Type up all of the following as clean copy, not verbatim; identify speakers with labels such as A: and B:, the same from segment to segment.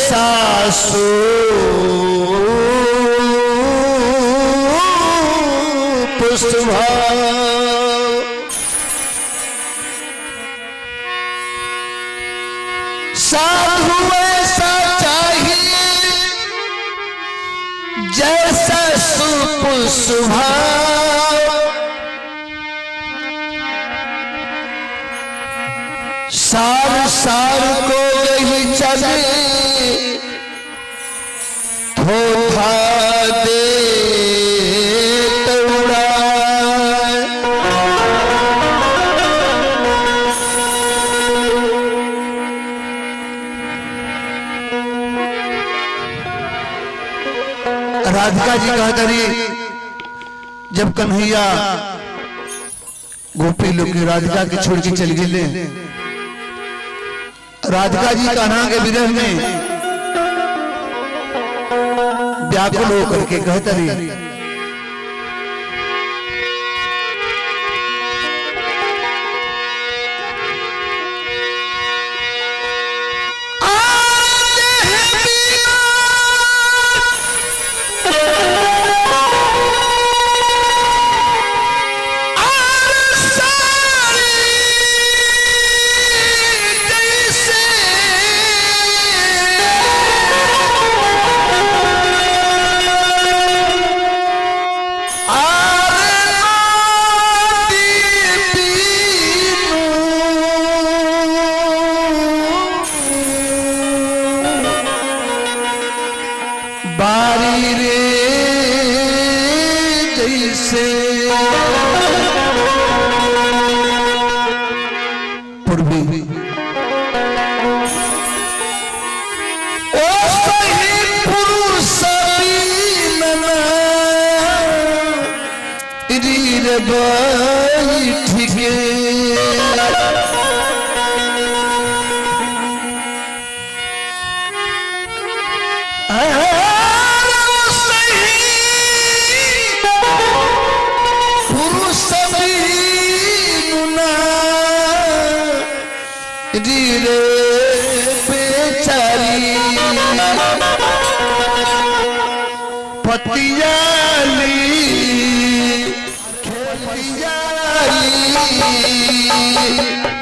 A: सासू पुष्पा साधु ऐसा चाहिए जैसा सुपुष्पा सार सार को यही चले धोखा दे राधिका जी कहता रही जब कन्हैया गोपी लोग राधिका के छोड़ के चल गए राधिका जी कान्हा के विरह में व्याकुल होकर के कहता रही बारी रे जैसे पूर्वी ओ सही पुरुष रीर बैठ गे पतियाली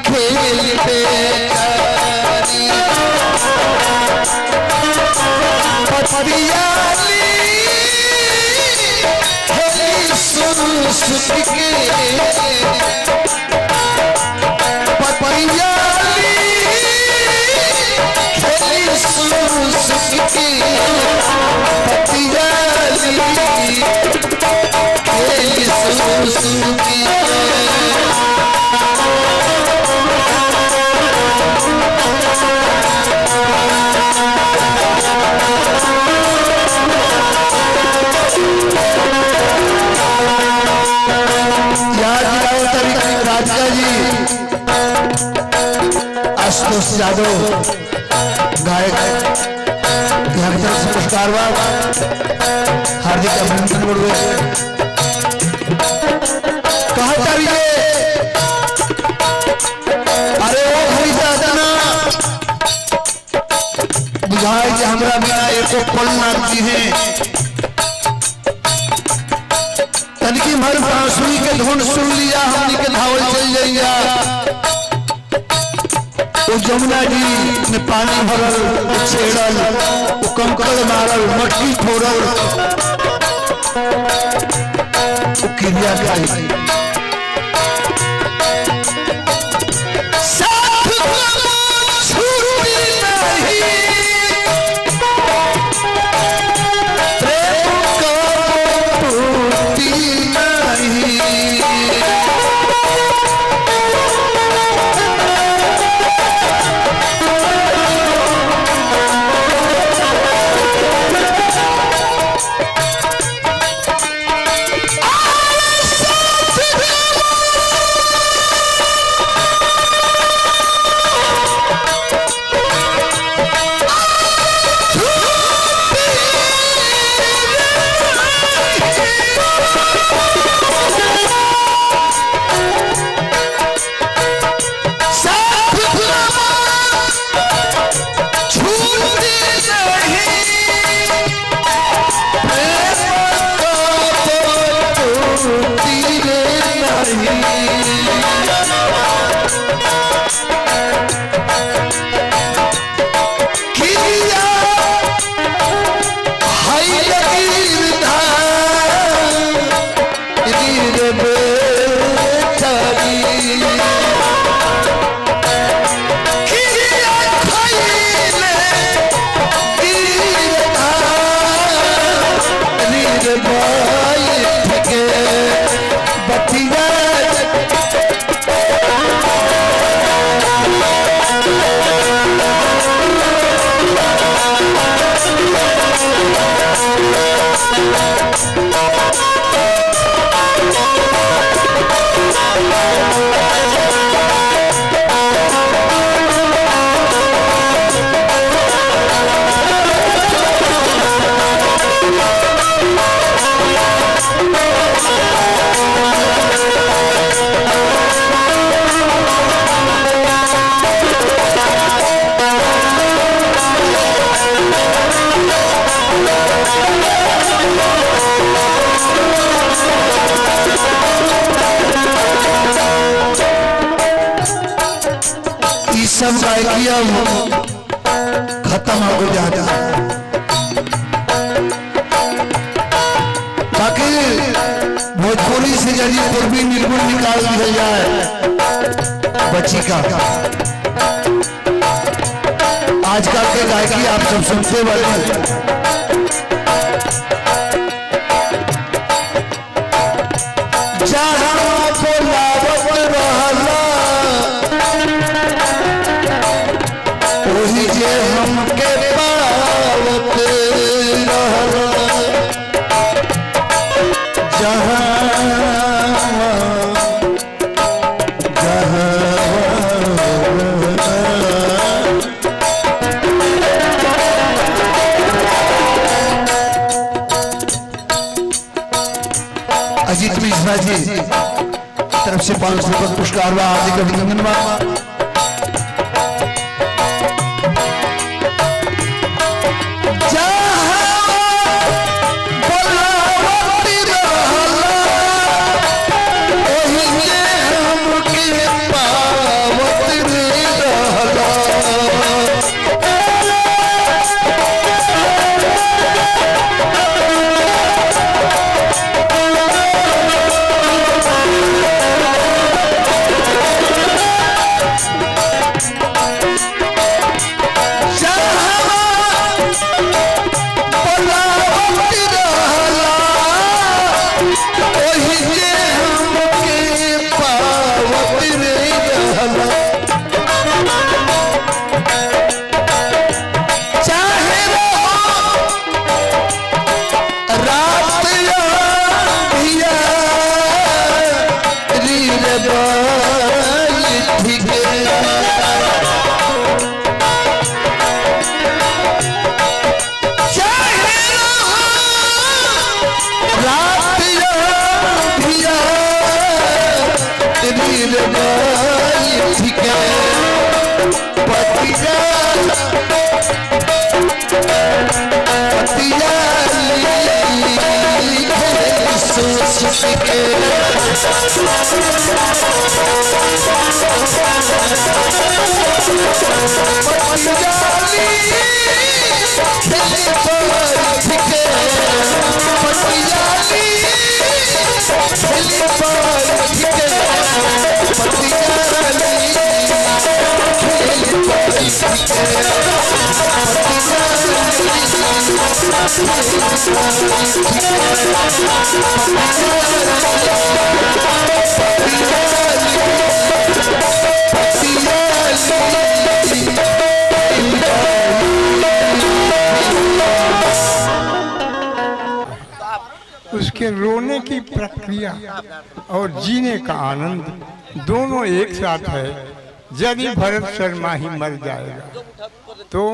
A: खेल बेचारी पतियाली खेल सुन के पतियाली खेल सुन के राधिका जी आशुतोष यादव गायक यहाँ की तरफ से पुरस्कार हार्दिक अभिनंदन बोलवे कहा चाहिए अरे वो खरीदा ना बुझाए कि हमरा बिना एको पल ना दी है तनिकी भर बांसुरी के धुन सुन लिया हमनी के धावल चल जाइया वो जमुना जी में पानी भरल छेड़ल वो कंकड़ मारल मट्टी फोड़ल वो क्रिया करी सब गायकियां खत्म हो जाता बाकी भोजपुरी से यदि पूर्वी निर्गुण निकाल दिया जाए बच्ची का आजकल के गायकी आप सब सुनते वाले हमके पावत जहाँ अजीत मिश्रा जी तरफ से 500 रुपये पुरस्कार व हार्दिक अभिनंदन।
B: उसके रोने की प्रक्रिया और जीने का आनंद दोनों एक साथ है। यदि भरत शर्मा ही मर जाएगा तो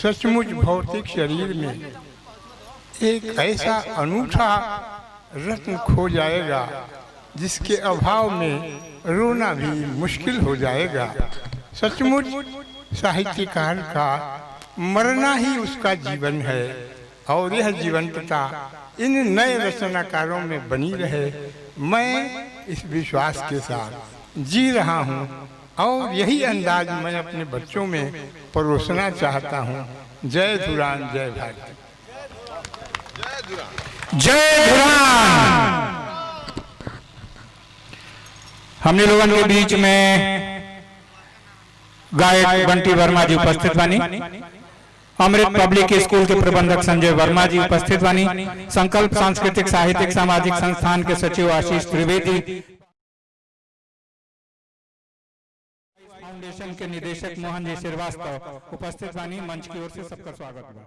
B: सचमुच भौतिक शरीर में एक ऐसा अनूठा रत्न खो जाएगा जिसके अभाव में रोना भी मुश्किल हो जाएगा। सचमुच साहित्यकार का मरना ही उसका जीवन है और यह जीवंतता इन नए रचनाकारों में बनी रहे। मैं इस विश्वास के साथ जी रहा हूँ और यही अंदाज मैं अपने बच्चों में परोसना चाहता हूँ। जय धुरान, जय भारत।
C: जय धुरान। हमने लोगों के बीच में गायक बंटी वर्मा जी उपस्थित बानी, अमृत पब्लिक स्कूल के प्रबंधक संजय वर्मा जी उपस्थित बानी, संकल्प सांस्कृतिक साहित्यिक सामाजिक संस्थान के सचिव आशीष त्रिवेदी, फाउंडेशन के निदेशक मोहन जी श्रीवास्तव उपस्थित बानी। मंच की ओर से सबका स्वागत है।